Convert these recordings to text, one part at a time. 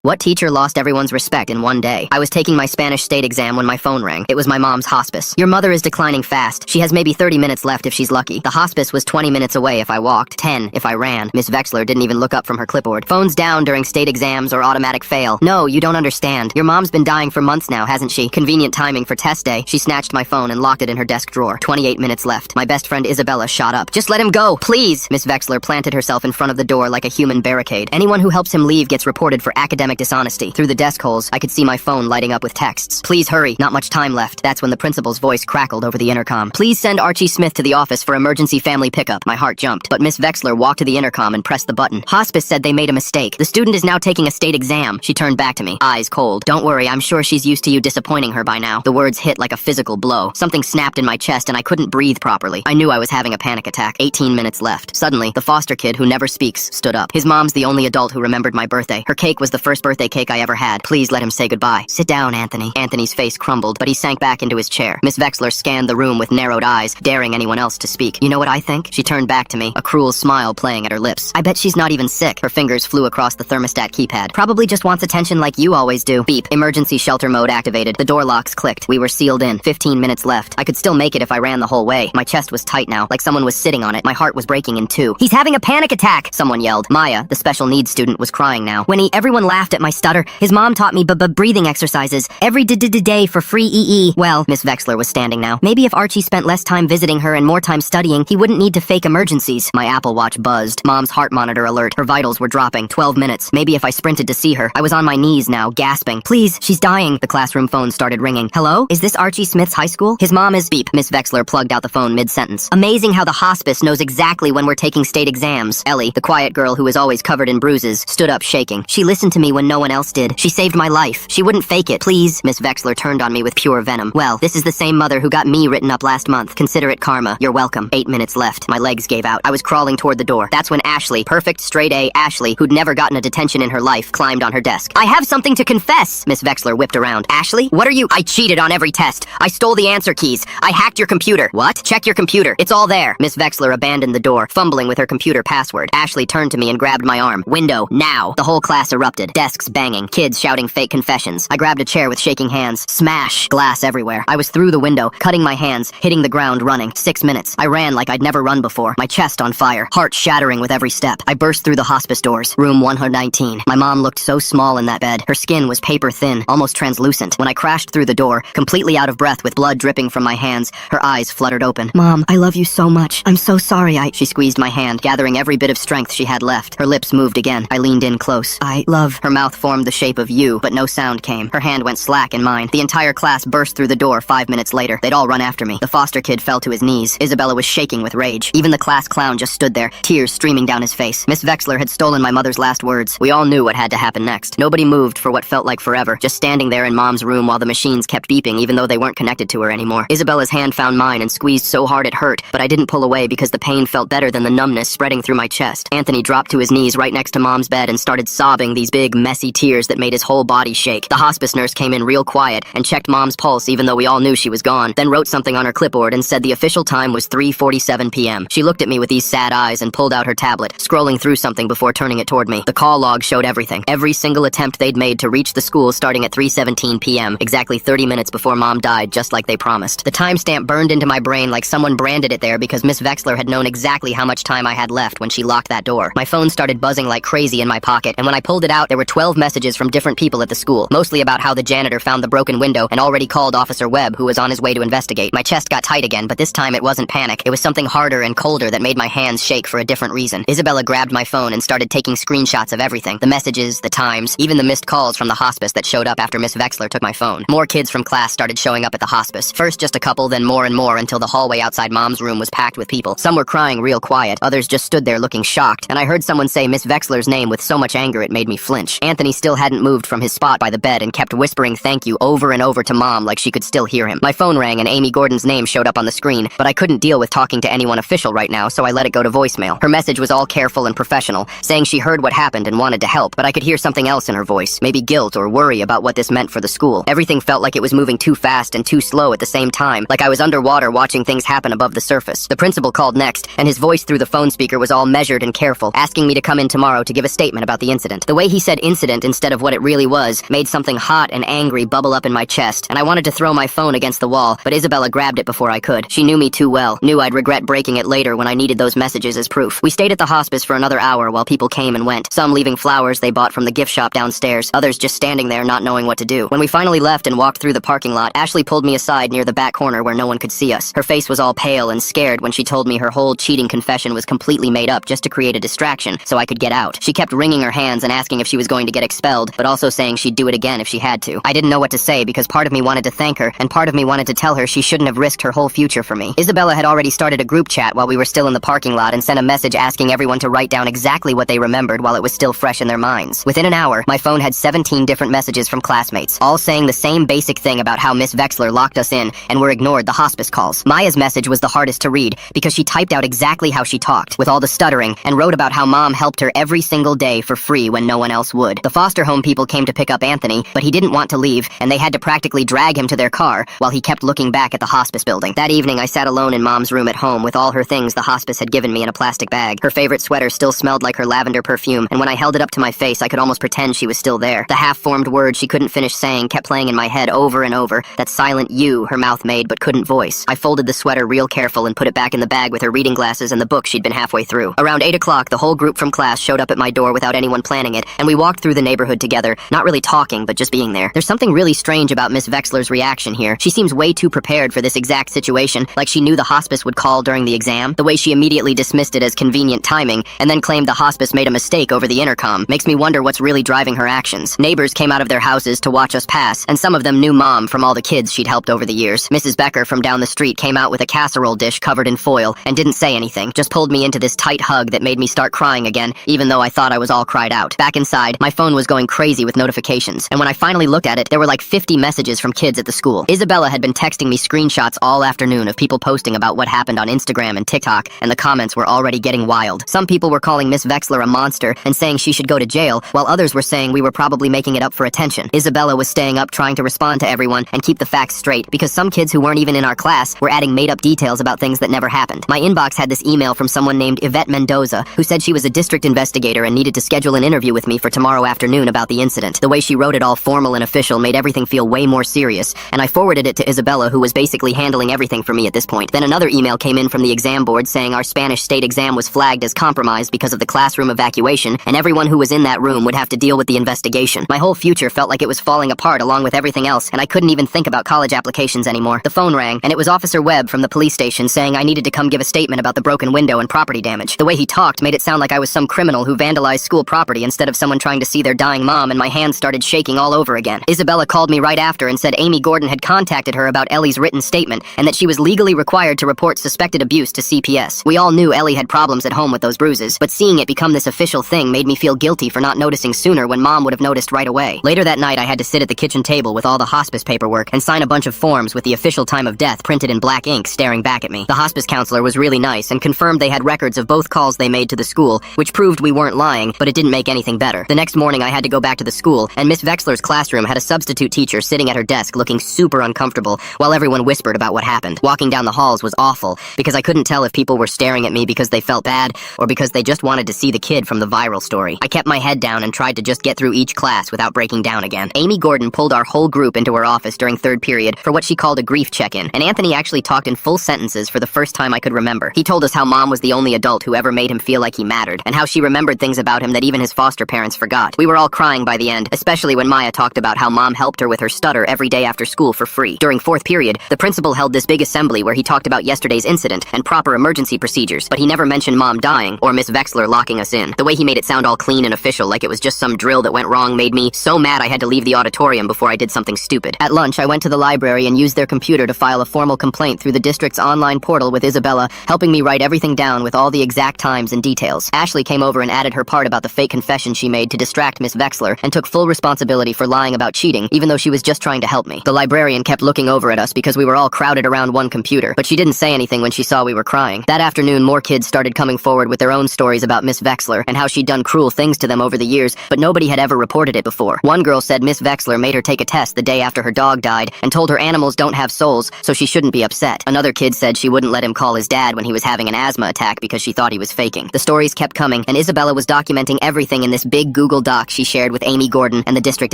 What teacher lost everyone's respect in one day? I was taking my Spanish state exam when my phone rang. It was my mom's hospice. Your mother is declining fast. She has maybe 30 minutes left if she's lucky. The hospice was 20 minutes away if I walked, 10 if I ran. Miss Vexler didn't even look up from her clipboard. Phones down during state exams or automatic fail. No, you don't understand. Your mom's been dying for months now, hasn't she? Convenient timing for test day. She snatched my phone and locked it in her desk drawer. 28 minutes left. My best friend Isabella shot up. Just let him go, please! Miss Vexler planted herself in front of the door like a human barricade. Anyone who helps him leave gets reported for academic dishonesty. Through the desk holes, I could see my phone lighting up with texts. Please hurry, not much time left. That's when the principal's voice crackled over the intercom. Please send Archie Smith to the office for emergency family pickup. My heart jumped, but Miss Vexler walked to the intercom and pressed the button. Hospice said they made a mistake. The student is now taking a state exam. She turned back to me, eyes cold. Don't worry, I'm sure she's used to you disappointing her by now. The words hit like a physical blow. Something snapped in my chest and I couldn't breathe properly. I knew I was having a panic attack. 18 minutes left. Suddenly, the foster kid who never speaks stood up. His mom's the only adult who remembered my birthday. Her cake was the first birthday cake I ever had. Please let him say goodbye. Sit down, Anthony. Anthony's face crumbled, but he sank back into his chair. Miss Vexler scanned the room with narrowed eyes, daring anyone else to speak. You know what I think? She turned back to me, a cruel smile playing at her lips. I bet she's not even sick. Her fingers flew across the thermostat keypad. Probably just wants attention like you always do. Beep. Emergency shelter mode activated. The door locks clicked. We were sealed in. 15 minutes left. I could still make it if I ran the whole way. My chest was tight now, like someone was sitting on it. My heart was breaking in two. He's having a panic attack! Someone yelled. Maya, the special needs student, was crying now. Everyone laughed at my stutter. His mom taught me breathing exercises every day for free EE. Well, Miss Vexler was standing now. Maybe if Archie spent less time visiting her and more time studying, he wouldn't need to fake emergencies. My Apple Watch buzzed. Mom's heart monitor alert. Her vitals were dropping. 12 minutes. Maybe if I sprinted to see her. I was on my knees now, gasping. Please, she's dying. The classroom phone started ringing. Hello? Is this Archie Smith's high school? His mom is beep. Miss Vexler plugged out the phone mid-sentence. Amazing how the hospice knows exactly when we're taking state exams. Ellie, the quiet girl who was always covered in bruises, stood up shaking. She listened to me when no one else did. She saved my life. She wouldn't fake it. Please. Miss Vexler turned on me with pure venom. Well, this is the same mother who got me written up last month. Consider it karma. You're welcome. 8 minutes left. My legs gave out. I was crawling toward the door. That's when Ashley, perfect straight A Ashley, who'd never gotten a detention in her life, climbed on her desk. I have something to confess. Miss Vexler whipped around. Ashley, what are you? I cheated on every test. I stole the answer keys. I hacked your computer. What? Check your computer. It's all there. Miss Vexler abandoned the door, fumbling with her computer password. Ashley turned to me and grabbed my arm. Window, now. The whole class erupted. Desks banging. Kids shouting fake confessions. I grabbed a chair with shaking hands. Smash. Glass everywhere. I was through the window, cutting my hands, hitting the ground, running. 6 minutes. I ran like I'd never run before. My chest on fire. Heart shattering with every step. I burst through the hospice doors. Room 119. My mom looked so small in that bed. Her skin was paper thin, almost translucent. When I crashed through the door, completely out of breath with blood dripping from my hands, her eyes fluttered open. Mom, I love you so much. I'm so sorry She squeezed my hand, gathering every bit of strength she had left. Her lips moved again. I leaned in close. I love. Her mouth formed the shape of U, but no sound came. Her hand went slack in mine. The entire class burst through the door 5 minutes later. They'd all run after me. The foster kid fell to his knees. Isabella was shaking with rage. Even the class clown just stood there, tears streaming down his face. Miss Vexler had stolen my mother's last words. We all knew what had to happen next. Nobody moved for what felt like forever, just standing there in Mom's room while the machines kept beeping even though they weren't connected to her anymore. Isabella's hand found mine and squeezed so hard it hurt, but I didn't pull away because the pain felt better than the numbness spreading through my chest. Anthony dropped to his knees right next to Mom's bed and started sobbing these big, messy tears that made his whole body shake. The hospice nurse came in real quiet and checked Mom's pulse even though we all knew she was gone, then wrote something on her clipboard and said the official time was 3:47 p.m. She looked at me with these sad eyes and pulled out her tablet, scrolling through something before turning it toward me. The call log showed everything. Every single attempt they'd made to reach the school starting at 3:17 p.m., exactly 30 minutes before Mom died, just like they promised. The timestamp burned into my brain like someone branded it there because Miss Vexler had known exactly how much time I had left when she locked that door. My phone started buzzing like crazy in my pocket, and when I pulled it out, there were 12 messages from different people at the school, mostly about how the janitor found the broken window and already called Officer Webb, who was on his way to investigate. My chest got tight again, but this time it wasn't panic. It was something harder and colder that made my hands shake for a different reason. Isabella grabbed my phone and started taking screenshots of everything. The messages, the times, even the missed calls from the hospice that showed up after Miss Vexler took my phone. More kids from class started showing up at the hospice. First just a couple, then more and more until the hallway outside Mom's room was packed with people. Some were crying real quiet, others just stood there looking shocked, and I heard someone say Miss Vexler's name with so much anger it made me flinch. Anthony still hadn't moved from his spot by the bed and kept whispering thank you over and over to Mom like she could still hear him. My phone rang and Amy Gordon's name showed up on the screen, but I couldn't deal with talking to anyone official right now, so I let it go to voicemail. Her message was all careful and professional, saying she heard what happened and wanted to help, but I could hear something else in her voice, maybe guilt or worry about what this meant for the school. Everything felt like it was moving too fast and too slow at the same time, like I was underwater watching things happen above the surface. The principal called next, and his voice through the phone speaker was all measured and careful, asking me to come in tomorrow to give a statement about the incident. The way he said incident instead of what it really was made something hot and angry bubble up in my chest, and I wanted to throw my phone against the wall, but Isabella grabbed it before I could. She knew me too well, knew I'd regret breaking it later when I needed those messages as proof. We stayed at the hospice for another hour while people came and went, some leaving flowers they bought from the gift shop downstairs, others just standing there not knowing what to do. When we finally left and walked through the parking lot, Ashley pulled me aside near the back corner where no one could see us. Her face was all pale and scared when she told me her whole cheating confession was completely made up just to create a distraction so I could get out. She kept wringing her hands and asking if she was going to get expelled, but also saying she'd do it again if she had to. I didn't know what to say because part of me wanted to thank her, and part of me wanted to tell her she shouldn't have risked her whole future for me. Isabella had already started a group chat while we were still in the parking lot and sent a message asking everyone to write down exactly what they remembered while it was still fresh in their minds. Within an hour, my phone had 17 different messages from classmates, all saying the same basic thing about how Miss Vexler locked us in and were ignored the hospice calls. Maya's message was the hardest to read because she typed out exactly how she talked, with all the stuttering, and wrote about how Mom helped her every single day for free when no one else would. The foster home people came to pick up Anthony, but he didn't want to leave, and they had to practically drag him to their car while he kept looking back at the hospice building. That evening, I sat alone in Mom's room at home with all her things the hospice had given me in a plastic bag. Her favorite sweater still smelled like her lavender perfume, and when I held it up to my face, I could almost pretend she was still there. The half-formed word she couldn't finish saying kept playing in my head over and over, that silent "you" her mouth made but couldn't voice. I folded the sweater real careful and put it back in the bag with her reading glasses and the book she'd been halfway through. Around 8 o'clock, the whole group from class showed up at my door without anyone planning it, and we walked through the neighborhood together, not really talking, but just being there. There's something really strange about Miss Vexler's reaction here. She seems way too prepared for this exact situation, like she knew the hospice would call during the exam. The way she immediately dismissed it as convenient timing, and then claimed the hospice made a mistake over the intercom, makes me wonder what's really driving her actions. Neighbors came out of their houses to watch us pass, and some of them knew Mom from all the kids she'd helped over the years. Mrs. Becker from down the street came out with a casserole dish covered in foil, and didn't say anything, just pulled me into this tight hug that made me start crying again, even though I thought I was all cried out. Back inside, my phone was going crazy with notifications, and when I finally looked at it, there were like 50 messages from kids at the school. Isabella had been texting me screenshots all afternoon of people posting about what happened on Instagram and TikTok, and the comments were already getting wild. Some people were calling Miss Vexler a monster and saying she should go to jail, while others were saying we were probably making it up for attention. Isabella was staying up trying to respond to everyone and keep the facts straight, because some kids who weren't even in our class were adding made-up details about things that never happened. My inbox had this email from someone named Yvette Mendoza, who said she was a district investigator and needed to schedule an interview with me for tomorrow afternoon about the incident. The way she wrote it all formal and official made everything feel way more serious, and I forwarded it to Isabella, who was basically handling everything for me at this point. Then another email came in from the exam board saying our Spanish state exam was flagged as compromised because of the classroom evacuation, and everyone who was in that room would have to deal with the investigation. My whole future felt like it was falling apart along with everything else, and I couldn't even think about college applications anymore. The phone rang, and it was Officer Webb from the police station saying I needed to come give a statement about the broken window and property damage. The way he talked made it sound like I was some criminal who vandalized school property instead of someone trying to see their dying mom, and my hands started shaking all over again. Isabella called me right after and said Amy Gordon had contacted her about Ellie's written statement, and that she was legally required to report suspected abuse to CPS. We all knew Ellie had problems at home with those bruises, but seeing it become this official thing made me feel guilty for not noticing sooner when Mom would have noticed right away. Later that night, I had to sit at the kitchen table with all the hospice paperwork and sign a bunch of forms with the official time of death printed in black ink staring back at me. The hospice counselor was really nice and confirmed they had records of both calls they made to the school, which proved we weren't lying, but it didn't make anything better. The next morning, I had to go back to the school, and Miss Vexler's classroom had a substitute teacher sitting at her desk looking super uncomfortable while everyone whispered about what happened. Walking down the halls was awful because I couldn't tell if people were staring at me because they felt bad or because they just wanted to see the kid from the viral story. I kept my head down and tried to just get through each class without breaking down again. Amy Gordon pulled our whole group into her office during third period for what she called a grief check-in, and Anthony actually talked in full sentences for the first time I could remember. He told us how Mom was the only adult who ever made him feel like he mattered, and how she remembered things about him that even his foster parents forgot. We were all crying by the end, especially when Maya talked about how Mom helped her with her stutter every day after school for free. During fourth period, the principal held this big assembly where he talked about yesterday's incident and proper emergency procedures, but he never mentioned Mom dying or Miss Vexler locking us in. The way he made it sound all clean and official, like it was just some drill that went wrong, made me so mad I had to leave the auditorium before I did something stupid. At lunch, I went to the library and used their computer to file a formal complaint through the district's online portal with Isabella, helping me write everything down with all the exact times and details. Ashley came over and added her part about the fake confession she made to distract Miss Vexler, and took full responsibility for lying about cheating, even though she was just trying to help me. The librarian kept looking over at us because we were all crowded around one computer, but she didn't say anything when she saw we were crying. That afternoon, more kids started coming forward with their own stories about Miss Vexler and how she'd done cruel things to them over the years, but nobody had ever reported it before. One girl said Miss Vexler made her take a test the day after her dog died and told her animals don't have souls, so she shouldn't be upset. Another kid said she wouldn't let him call his dad when he was having an asthma attack because she thought he was faking. The stories kept coming, and Isabella was documenting everything in this big Google Google Doc she shared with Amy Gordon and the district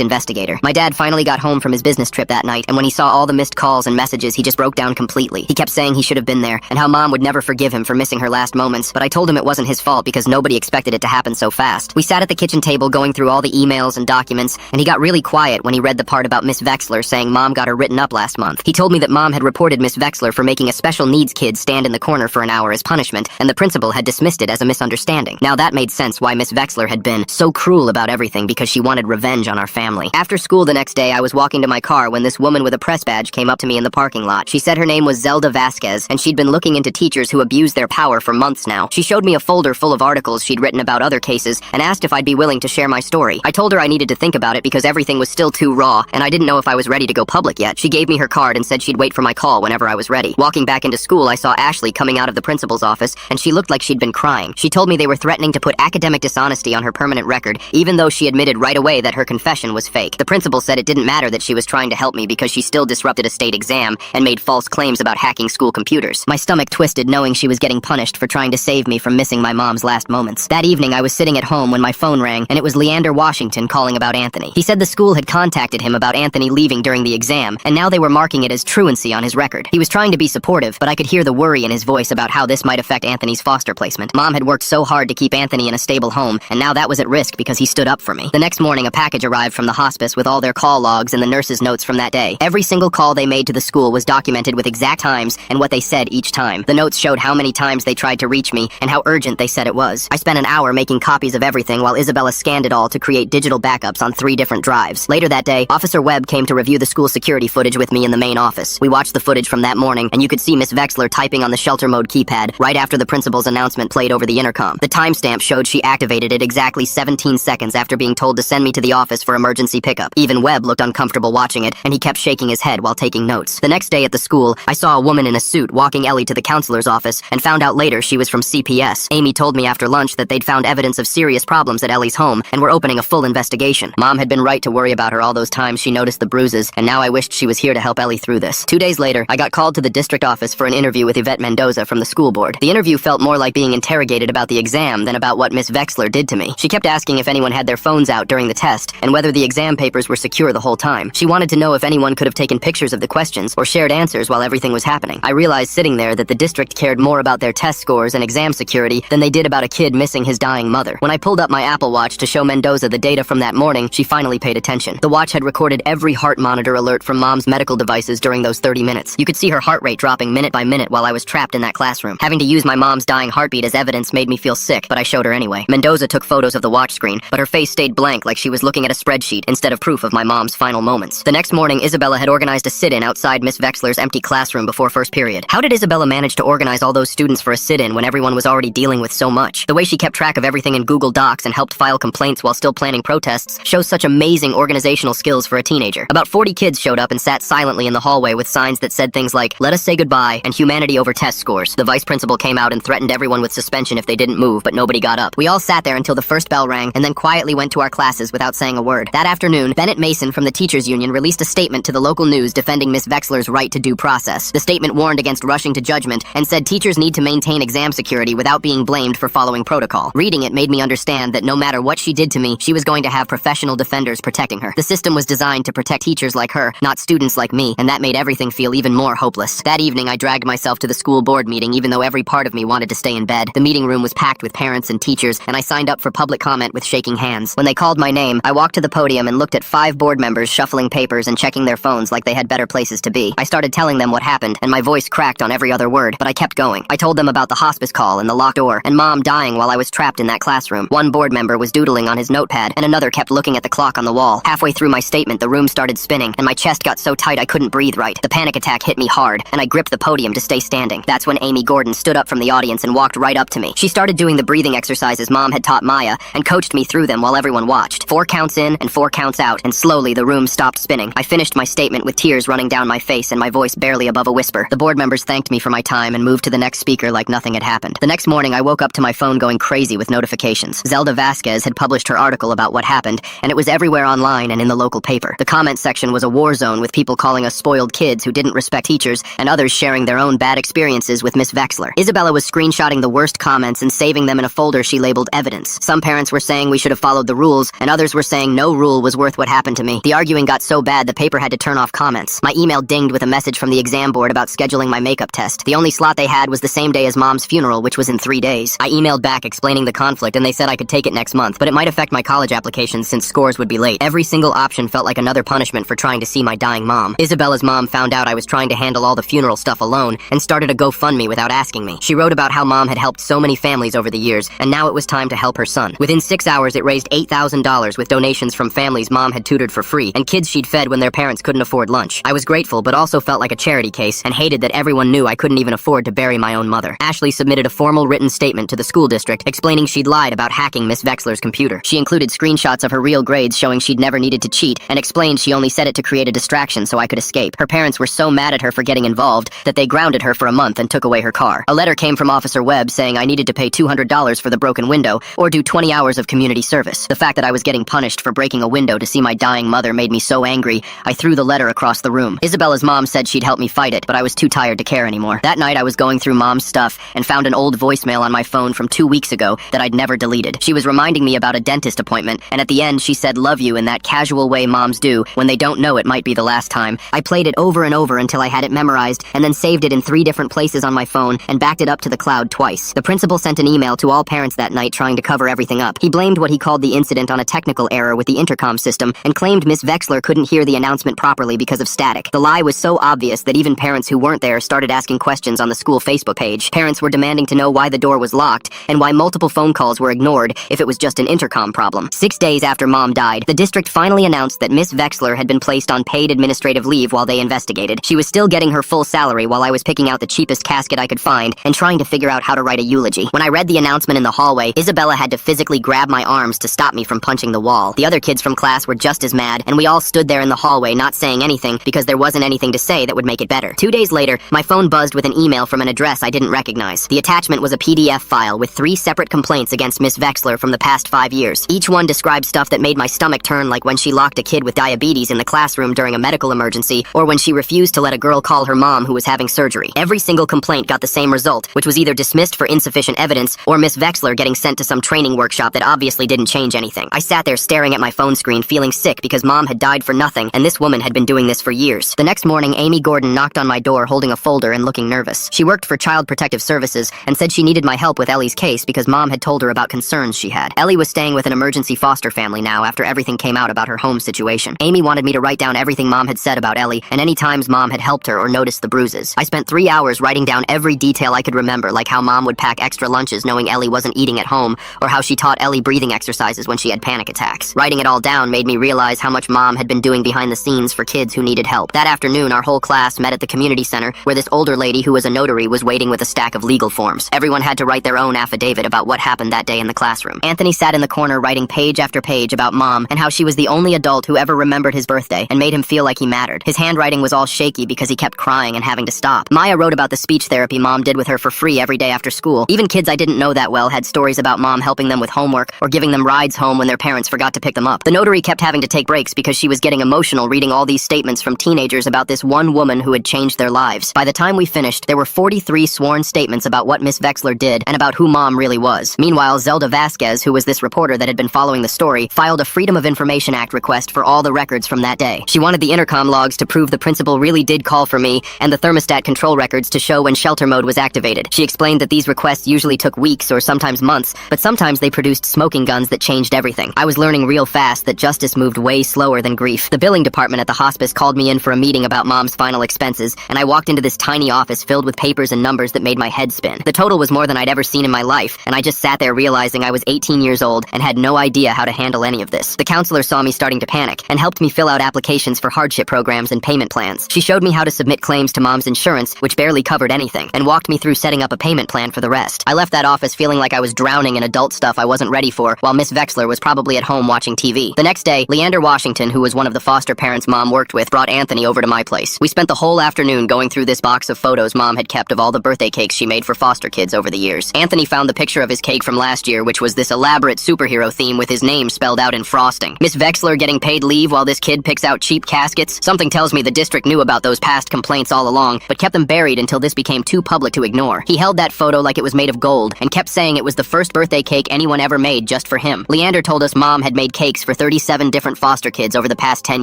investigator. My dad finally got home from his business trip that night, and when he saw all the missed calls and messages, he just broke down completely. He kept saying he should have been there, and how Mom would never forgive him for missing her last moments, but I told him it wasn't his fault because nobody expected it to happen so fast. We sat at the kitchen table going through all the emails and documents, and he got really quiet when he read the part about Miss Vexler saying Mom got her written up last month. He told me that Mom had reported Miss Vexler for making a special needs kid stand in the corner for an hour as punishment, and the principal had dismissed it as a misunderstanding. Now that made sense why Miss Vexler had been so cruel about everything, because she wanted revenge on our family. After school the next day, I was walking to my car when this woman with a press badge came up to me in the parking lot. She said her name was Zelda Vasquez, and she'd been looking into teachers who abused their power for months now. She showed me a folder full of articles she'd written about other cases and asked if I'd be willing to share my story. I told her I needed to think about it because everything was still too raw, and I didn't know if I was ready to go public yet. She gave me her card and said she'd wait for my call whenever I was ready. Walking back into school, I saw Ashley coming out of the principal's office, and she looked like she'd been crying. She told me they were threatening to put academic dishonesty on her permanent record, even though she admitted right away that her confession was fake. The principal said it didn't matter that she was trying to help me because she still disrupted a state exam and made false claims about hacking school computers. My stomach twisted knowing she was getting punished for trying to save me from missing my mom's last moments. That evening, I was sitting at home when my phone rang, and it was Leander Washington calling about Anthony. He said the school had contacted him about Anthony leaving during the exam, and now they were marking it as truancy on his record. He was trying to be supportive, but I could hear the worry in his voice about how this might affect Anthony's foster placement. Mom had worked so hard to keep Anthony in a stable home, and now that was at risk because he stood up for me. The next morning, a package arrived from the hospice with all their call logs and the nurses' notes from that day. Every single call they made to the school was documented with exact times and what they said each time. The notes showed how many times they tried to reach me and how urgent they said it was. I spent an hour making copies of everything while Isabella scanned it all to create digital backups on 3 different drives. Later that day, Officer Webb came to review the school security footage with me in the main office. We watched the footage from that morning, and you could see Miss Vexler typing on the shelter mode keypad right after the principal's announcement played over the intercom. The timestamp showed she activated it exactly 17 seconds after being told to send me to the office for emergency pickup. Even Webb looked uncomfortable watching it, and he kept shaking his head while taking notes. The next day at the school, I saw a woman in a suit walking Ellie to the counselor's office and found out later she was from CPS. Amy told me after lunch that they'd found evidence of serious problems at Ellie's home and were opening a full investigation. Mom had been right to worry about her all those times she noticed the bruises, and now I wished she was here to help Ellie through this. 2 days later, I got called to the district office for an interview with Yvette Mendoza from the school board. The interview felt more like being interrogated about the exam than about what Miss Vexler did to me. She kept asking if anyone had their phones out during the test and whether the exam papers were secure the whole time. She wanted to know if anyone could have taken pictures of the questions or shared answers while everything was happening. I realized sitting there that the district cared more about their test scores and exam security than they did about a kid missing his dying mother. When I pulled up my Apple Watch to show Mendoza the data from that morning, she finally paid attention. The watch had recorded every heart monitor alert from Mom's medical devices during those 30 minutes. You could see her heart rate dropping minute by minute while I was trapped in that classroom. Having to use my mom's dying heartbeat as evidence made me feel sick, but I showed her anyway. Mendoza took photos of the watch screen, but her face stayed blank like she was looking at a spreadsheet instead of proof of my mom's final moments. The next morning, Isabella had organized a sit-in outside Miss Vexler's empty classroom before first period. How did Isabella manage to organize all those students for a sit-in when everyone was already dealing with so much? The way she kept track of everything in Google Docs and helped file complaints while still planning protests shows such amazing organizational skills for a teenager. About 40 kids showed up and sat silently in the hallway with signs that said things like, "Let us say goodbye," and "Humanity over test scores." The vice principal came out and threatened everyone with suspension if they didn't move, but nobody got up. We all sat there until the first bell rang and then quietly went to our classes without saying a word. That afternoon, Bennett Mason from the Teachers Union released a statement to the local news defending Miss Vexler's right to due process. The statement warned against rushing to judgment and said teachers need to maintain exam security without being blamed for following protocol. Reading it made me understand that no matter what she did to me, she was going to have professional defenders protecting her. The system was designed to protect teachers like her, not students like me, and that made everything feel even more hopeless. That evening, I dragged myself to the school board meeting even though every part of me wanted to stay in bed. The meeting room was packed with parents and teachers, and I signed up for public comment with shaking hands. When they called my name, I walked to the podium and looked at 5 board members shuffling papers and checking their phones like they had better places to be. I started telling them what happened, and my voice cracked on every other word, but I kept going. I told them about the hospice call and the locked door, and Mom dying while I was trapped in that classroom. One board member was doodling on his notepad, and another kept looking at the clock on the wall. Halfway through my statement, the room started spinning, and my chest got so tight I couldn't breathe right. The panic attack hit me hard, and I gripped the podium to stay standing. That's when Amy Gordon stood up from the audience and walked right up to me. She started doing the breathing exercises Mom had taught Maya, and coached me through them while everyone watched. 4 counts in and 4 counts out, and slowly the room stopped spinning. I finished my statement with tears running down my face and my voice barely above a whisper. The board members thanked me for my time and moved to the next speaker like nothing had happened. The next morning, I woke up to my phone going crazy with notifications. Zelda Vasquez had published her article about what happened, and it was everywhere online and in the local paper. The comment section was a war zone with people calling us spoiled kids who didn't respect teachers, and others sharing their own bad experiences with Miss Vexler. Isabella was screenshotting the worst comments and saving them in a folder she labeled evidence. Some parents were saying we should have have followed the rules, and others were saying no rule was worth what happened to me. The arguing got so bad the paper had to turn off comments. My email dinged with a message from the exam board about scheduling my makeup test. The only slot they had was the same day as Mom's funeral, which was in 3 days. I emailed back explaining the conflict, and they said I could take it next month, but it might affect my college applications since scores would be late. Every single option felt like another punishment for trying to see my dying mom. Isabella's mom found out I was trying to handle all the funeral stuff alone and started a GoFundMe without asking me. She wrote about how Mom had helped so many families over the years, and now it was time to help her son. Within 6 hours, it raised $8,000 with donations from families Mom had tutored for free and kids she'd fed when their parents couldn't afford lunch. I was grateful, but also felt like a charity case and hated that everyone knew I couldn't even afford to bury my own mother. Ashley submitted a formal written statement to the school district explaining she'd lied about hacking Miss Vexler's computer. She included screenshots of her real grades showing she'd never needed to cheat and explained she only said it to create a distraction so I could escape. Her parents were so mad at her for getting involved that they grounded her for a month and took away her car. A letter came from Officer Webb saying I needed to pay $200 for the broken window or do 20 hours of community service. The fact that I was getting punished for breaking a window to see my dying mother made me so angry, I threw the letter across the room. Isabella's mom said she'd help me fight it, but I was too tired to care anymore. That night I was going through Mom's stuff and found an old voicemail on my phone from 2 weeks ago that I'd never deleted. She was reminding me about a dentist appointment, and at the end she said love you in that casual way moms do when they don't know it might be the last time. I played it over and over until I had it memorized, and then saved it in 3 different places on my phone and backed it up to the cloud twice. The principal sent an email to all parents that night trying to cover everything up. He blamed what he called the incident on a technical error with the intercom system and claimed Miss Vexler couldn't hear the announcement properly because of static. The lie was so obvious that even parents who weren't there started asking questions on the school Facebook page. Parents were demanding to know why the door was locked and why multiple phone calls were ignored if it was just an intercom problem. 6 days after Mom died, the district finally announced that Miss Vexler had been placed on paid administrative leave while they investigated. She was still getting her full salary while I was picking out the cheapest casket I could find and trying to figure out how to write a eulogy. When I read the announcement in the hallway, Isabella had to physically grab my arms to stop me from punching the wall. The other kids from class were just as mad, and we all stood there in the hallway not saying anything because there wasn't anything to say that would make it better. 2 days later, my phone buzzed with an email from an address I didn't recognize. The attachment was a PDF file with 3 separate complaints against Miss Vexler from the past 5 years. Each one described stuff that made my stomach turn, like when she locked a kid with diabetes in the classroom during a medical emergency, or when she refused to let a girl call her mom who was having surgery. Every single complaint got the same result, which was either dismissed for insufficient evidence or Miss Vexler getting sent to some training workshop that obviously didn't change anything. I sat there staring at my phone screen feeling sick because Mom had died for nothing and this woman had been doing this for years. The next morning, Amy Gordon knocked on my door holding a folder and looking nervous. She worked for Child Protective Services and said she needed my help with Ellie's case because Mom had told her about concerns she had. Ellie was staying with an emergency foster family now after everything came out about her home situation. Amy wanted me to write down everything Mom had said about Ellie and any times Mom had helped her or noticed the bruises. I spent 3 hours writing down every detail I could remember, like how Mom would pack extra lunches knowing Ellie wasn't eating at home, or how she taught Ellie breathing exercises when she had panic attacks. Writing it all down made me realize how much Mom had been doing behind the scenes for kids who needed help. That afternoon, our whole class met at the community center where this older lady who was a notary was waiting with a stack of legal forms. Everyone had to write their own affidavit about what happened that day in the classroom. Anthony sat in the corner writing page after page about Mom and how she was the only adult who ever remembered his birthday and made him feel like he mattered. His handwriting was all shaky because he kept crying and having to stop. Maya wrote about the speech therapy Mom did with her for free every day after school. Even kids I didn't know that well had stories about Mom helping them with homework or giving them rides home when their parents forgot to pick them up. The notary kept having to take breaks because she was getting emotional reading all these statements from teenagers about this one woman who had changed their lives. By the time we finished, there were 43 sworn statements about what Miss Vexler did and about who Mom really was. Meanwhile, Zelda Vasquez, who was this reporter that had been following the story, filed a Freedom of Information Act request for all the records from that day. She wanted the intercom logs to prove the principal really did call for me and the thermostat control records to show when shelter mode was activated. She explained that these requests usually took weeks or sometimes months, but sometimes they produced smoking guns that changed everything. I was learning real fast that justice moved way slower than grief. The billing department at the hospice called me in for a meeting about Mom's final expenses, and I walked into this tiny office filled with papers and numbers that made my head spin. The total was more than I'd ever seen in my life, and I just sat there realizing I was 18 years old and had no idea how to handle any of this. The counselor saw me starting to panic and helped me fill out applications for hardship programs and payment plans. She showed me how to submit claims to Mom's insurance, which barely covered anything, and walked me through setting up a payment plan for the rest. I left that office feeling like I was drowning in adult stuff I wasn't ready for, while Miss Vexler was probably at home watching TV. The next day, Leander Washington, who was one of the foster parents Mom worked with, brought Anthony over to my place. We spent the whole afternoon going through this box of photos Mom had kept of all the birthday cakes she made for foster kids over the years. Anthony found the picture of his cake from last year, which was this elaborate superhero theme with his name spelled out in frosting. Miss Vexler getting paid leave while this kid picks out cheap caskets? Something tells me the district knew about those past complaints all along, but kept them buried until this became too public to ignore. He held that photo like it was made of gold and kept saying it was the first birthday cake anyone ever made just for him. him. Leander told us Mom had made cakes for 37 different foster kids over the past 10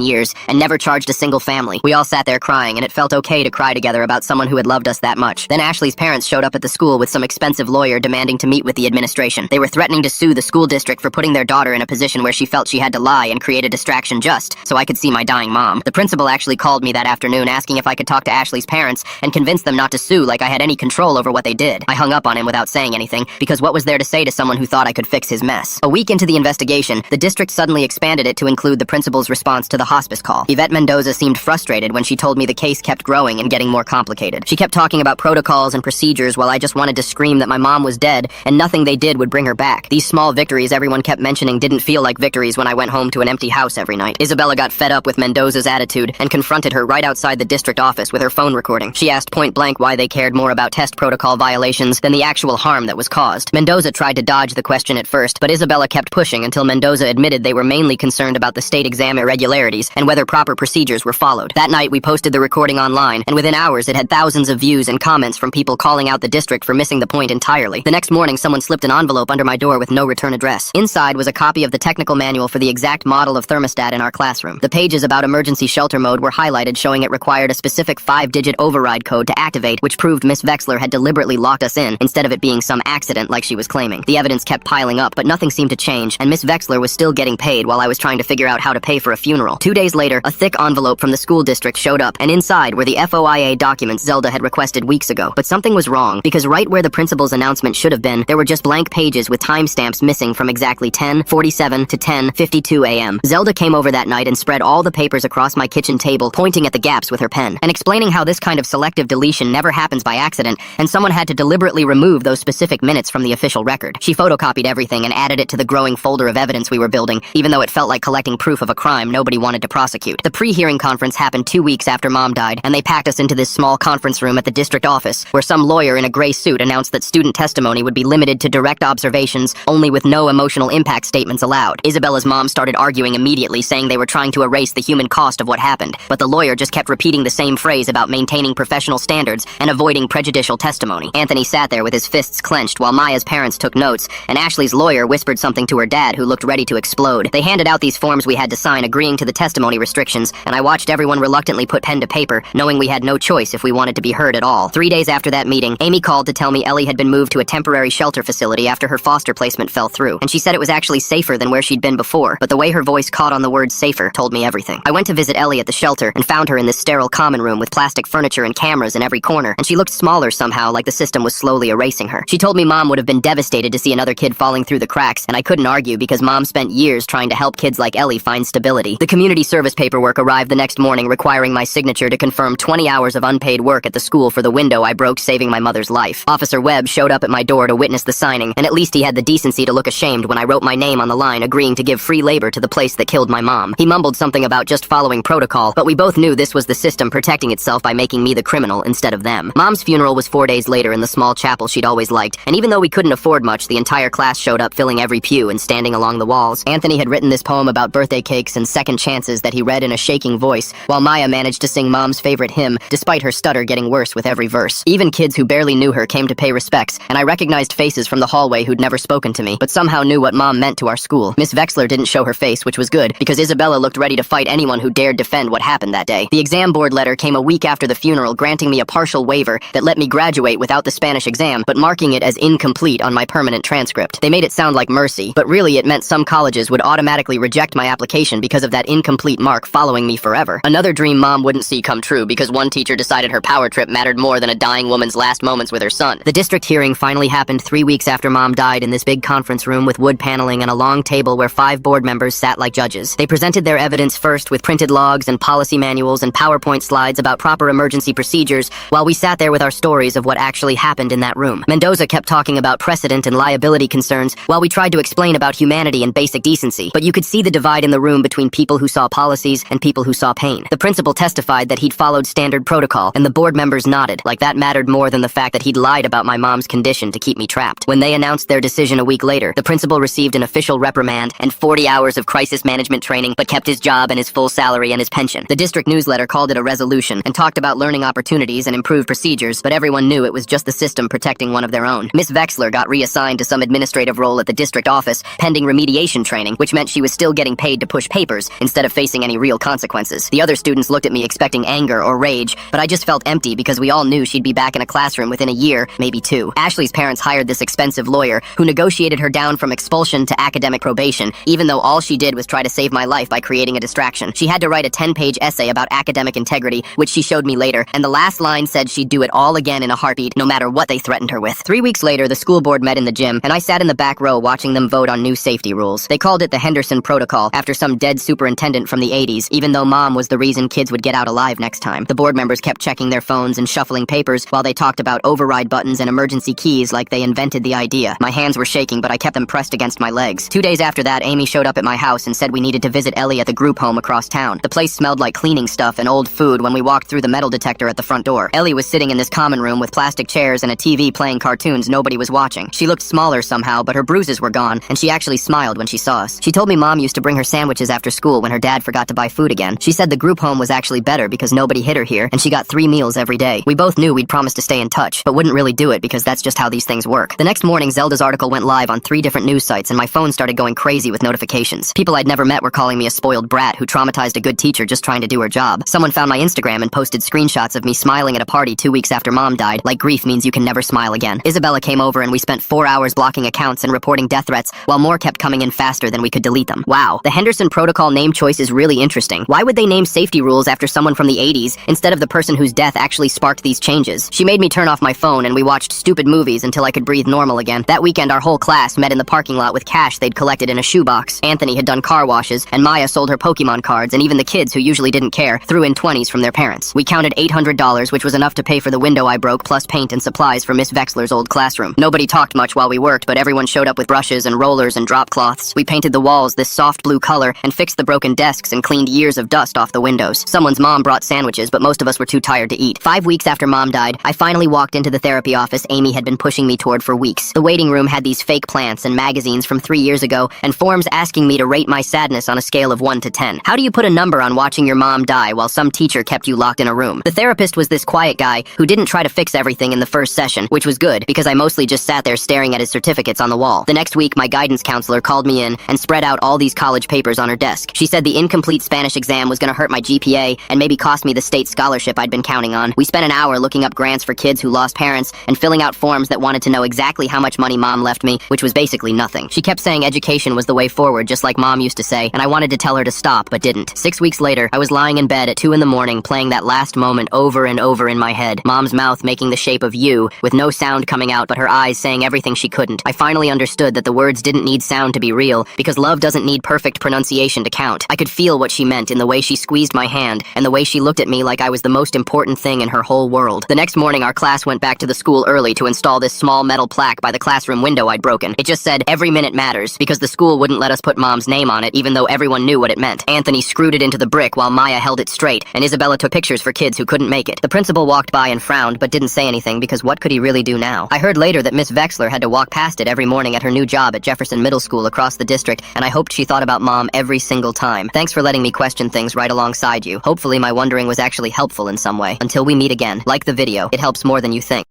years and never charged a single family. We all sat there crying, and it felt okay to cry together about someone who had loved us that much. Then Ashley's parents showed up at the school with some expensive lawyer demanding to meet with the administration. They were threatening to sue the school district for putting their daughter in a position where she felt she had to lie and create a distraction just so I could see my dying mom. The principal actually called me that afternoon asking if I could talk to Ashley's parents and convince them not to sue like I had any control over what they did. I hung up on him without saying anything, because what was there to say to someone who thought I could fix his mess? A week into the investigation, the district suddenly expanded it to include the principal's response to the hospice call. Yvette Mendoza seemed frustrated when she told me the case kept growing and getting more complicated. She kept talking about protocols and procedures while I just wanted to scream that my mom was dead and nothing they did would bring her back. These small victories everyone kept mentioning didn't feel like victories when I went home to an empty house every night. Isabella got fed up with Mendoza's attitude and confronted her right outside the district office with her phone recording. She asked point blank why they cared more about test protocol violations than the actual harm that was caused. Mendoza tried to dodge the question at first, but Isabella kept pushing until Mendoza admitted they were mainly concerned about the state exam irregularities and whether proper procedures were followed. That night, we posted the recording online, and within hours it had thousands of views and comments from people calling out the district for missing the point entirely. The next morning, someone slipped an envelope under my door with no return address. Inside was a copy of the technical manual for the exact model of thermostat in our classroom. The pages about emergency shelter mode were highlighted, showing it required a specific 5-digit override code to activate, which proved Miss Vexler had deliberately locked us in instead of it being some accident like she was claiming. The evidence kept piling up, but nothing seemed to change, and Miss Vexler was still getting paid while I was trying to figure out how to pay for a funeral. 2 days later, a thick envelope from the school district showed up, and inside were the FOIA documents Zelda had requested weeks ago. But something was wrong, because right where the principal's announcement should have been, there were just blank pages with timestamps missing from exactly 10:47 to 10:52 a.m. Zelda came over that night and spread all the papers across my kitchen table, pointing at the gaps with her pen, and explaining how this kind of selective deletion never happens by accident, and someone had to deliberately remove those specific minutes from the official record. She photocopied everything and added it to the growing folder of evidence we were building, even though it felt like collecting proof of a crime nobody wanted to prosecute. The pre-hearing conference happened 2 weeks after Mom died, and they packed us into this small conference room at the district office, where some lawyer in a gray suit announced that student testimony would be limited to direct observations, only with no emotional impact statements allowed. Isabella's mom started arguing immediately, saying they were trying to erase the human cost of what happened, but the lawyer just kept repeating the same phrase about maintaining professional standards and avoiding prejudicial testimony. Anthony sat there with his fists clenched while Maya's parents took notes, and Ashley's lawyer whispered something to her dad, who looked ready to explode. They handed out these forms we had to sign agreeing to the testimony restrictions, and I watched everyone reluctantly put pen to paper, knowing we had no choice if we wanted to be heard at all. 3 days after that meeting, Amy called to tell me Ellie had been moved to a temporary shelter facility after her foster placement fell through, and she said it was actually safer than where she'd been before, but the way her voice caught on the word safer told me everything. I went to visit Ellie at the shelter and found her in this sterile common room with plastic furniture and cameras in every corner, and she looked smaller somehow, like the system was slowly erasing her. She told me Mom would have been devastated to see another kid falling through the cracks, and I couldn't argue because Mom spent years trying to help kids like Ellie find stability. The community service paperwork arrived the next morning requiring my signature to confirm 20 hours of unpaid work at the school for the window I broke saving my mother's life. Officer Webb showed up at my door to witness the signing, and at least he had the decency to look ashamed when I wrote my name on the line agreeing to give free labor to the place that killed my mom. He mumbled something about just following protocol, but we both knew this was the system protecting itself by making me the criminal instead of them. Mom's funeral was 4 days later in the small chapel she'd always liked, and even though we couldn't afford much, the entire class showed up, filling every pew and standing along the walls. Anthony had written this poem about birthday cakes and second chances that he read in a shaking voice, while Maya managed to sing Mom's favorite hymn, despite her stutter getting worse with every verse. Even kids who barely knew her came to pay respects, and I recognized faces from the hallway who'd never spoken to me, but somehow knew what Mom meant to our school. Miss Vexler didn't show her face, which was good, because Isabella looked ready to fight anyone who dared defend what happened that day. The exam board letter came a week after the funeral, granting me a partial waiver that let me graduate without the Spanish exam, but marking it as incomplete on my permanent transcript. They made it sound like mercy, but really it meant some colleges would automatically reject my application because of that incomplete mark following me forever. Another dream Mom wouldn't see come true because one teacher decided her power trip mattered more than a dying woman's last moments with her son. The district hearing finally happened 3 weeks after Mom died in this big conference room with wood paneling and a long table where 5 board members sat like judges. They presented their evidence first with printed logs and policy manuals and PowerPoint slides about proper emergency procedures, while we sat there with our stories of what actually happened in that room. Mendoza kept talking about precedent and liability concerns while we tried to explain about humanity and basic decency, but you could see the divide in the room between people who saw policies and people who saw pain. The principal testified that he'd followed standard protocol, and the board members nodded, like that mattered more than the fact that he'd lied about my mom's condition to keep me trapped. When they announced their decision a week later, the principal received an official reprimand and 40 hours of crisis management training, but kept his job and his full salary and his pension. The district newsletter called it a resolution and talked about learning opportunities and improved procedures, but everyone knew it was just the system protecting one of their own. Miss Vexler got reassigned to some administrative role at the district district office pending remediation training, which meant she was still getting paid to push papers instead of facing any real consequences. The other students looked at me expecting anger or rage, but I just felt empty because we all knew she'd be back in a classroom within a year, maybe 2. Ashley's parents hired this expensive lawyer who negotiated her down from expulsion to academic probation, even though all she did was try to save my life by creating a distraction. She had to write a 10-page essay about academic integrity, which she showed me later, and the last line said she'd do it all again in a heartbeat, no matter what they threatened her with. 3 weeks later, the school board met in the gym, and I sat in the back row watching them vote on new safety rules. They called it the Henderson Protocol, after some dead superintendent from the 80s, even though Mom was the reason kids would get out alive next time. The board members kept checking their phones and shuffling papers while they talked about override buttons and emergency keys like they invented the idea. My hands were shaking, but I kept them pressed against my legs. 2 days after that, Amy showed up at my house and said we needed to visit Ellie at the group home across town. The place smelled like cleaning stuff and old food when we walked through the metal detector at the front door. Ellie was sitting in this common room with plastic chairs and a TV playing cartoons nobody was watching. She looked smaller somehow, but her bruises were gone, and she actually smiled when she saw us. She told me Mom used to bring her sandwiches after school when her dad forgot to buy food again. She said the group home was actually better because nobody hit her here, and she got 3 meals every day. We both knew we'd promised to stay in touch, but wouldn't really do it because that's just how these things work. The next morning, Zelda's article went live on 3 different news sites, and my phone started going crazy with notifications. People I'd never met were calling me a spoiled brat who traumatized a good teacher just trying to do her job. Someone found my Instagram and posted screenshots of me smiling at a party 2 weeks after Mom died, like grief means you can never smile again. Isabella came over and we spent 4 hours blocking accounts and reporting death threats, while more kept coming in faster than we could delete them. Wow, the Henderson Protocol name choice is really interesting. Why would they name safety rules after someone from the 80s instead of the person whose death actually sparked these changes? She made me turn off my phone and we watched stupid movies until I could breathe normal again. That weekend, our whole class met in the parking lot with cash they'd collected in a shoebox. Anthony had done car washes, and Maya sold her Pokemon cards, and even the kids who usually didn't care threw in 20s from their parents. We counted $800, which was enough to pay for the window I broke, plus paint and supplies for Miss Vexler's old classroom. Nobody talked much while we worked, but everyone showed up with brushes and rollers and drop cloths. We painted the walls this soft blue color and fixed the broken desks and cleaned years of dust off the windows. Someone's mom brought sandwiches, but most of us were too tired to eat. 5 weeks after Mom died, I finally walked into the therapy office Amy had been pushing me toward for weeks. The waiting room had these fake plants and magazines from 3 years ago, and forms asking me to rate my sadness on a scale of 1 to 10. How do you put a number on watching your mom die while some teacher kept you locked in a room? The therapist was this quiet guy who didn't try to fix everything in the first session, which was good because I mostly just sat there staring at his certificates on the wall. The next week, my guidance counselor called me in and spread out all these college papers on her desk. She said the incomplete Spanish exam was going to hurt my GPA and maybe cost me the state scholarship I'd been counting on. We spent an hour looking up grants for kids who lost parents and filling out forms that wanted to know exactly how much money Mom left me, which was basically nothing. She kept saying education was the way forward, just like Mom used to say, and I wanted to tell her to stop, but didn't. 6 weeks later, I was lying in bed at 2 in the morning playing that last moment over and over in my head. Mom's mouth making the shape of U, with no sound coming out but her eyes saying everything she couldn't. I finally understood that the words didn't need sound to be real, because love doesn't need perfect pronunciation to count. I could feel what she meant in the way she squeezed my hand, and the way she looked at me like I was the most important thing in her whole world. The next morning, our class went back to the school early to install this small metal plaque by the classroom window I'd broken. It just said, "Every minute matters," because the school wouldn't let us put Mom's name on it, even though everyone knew what it meant. Anthony screwed it into the brick while Maya held it straight, and Isabella took pictures for kids who couldn't make it. The principal walked by and frowned, but didn't say anything because what could he really do now? I heard later that Miss Vexler had to walk past it every morning at her new job at Jefferson Middle School across the district, and I hoped she thought about Mom every single time. Thanks for letting me question things right alongside you. Hopefully my wondering was actually helpful in some way. Until we meet again, like the video. It helps more than you think.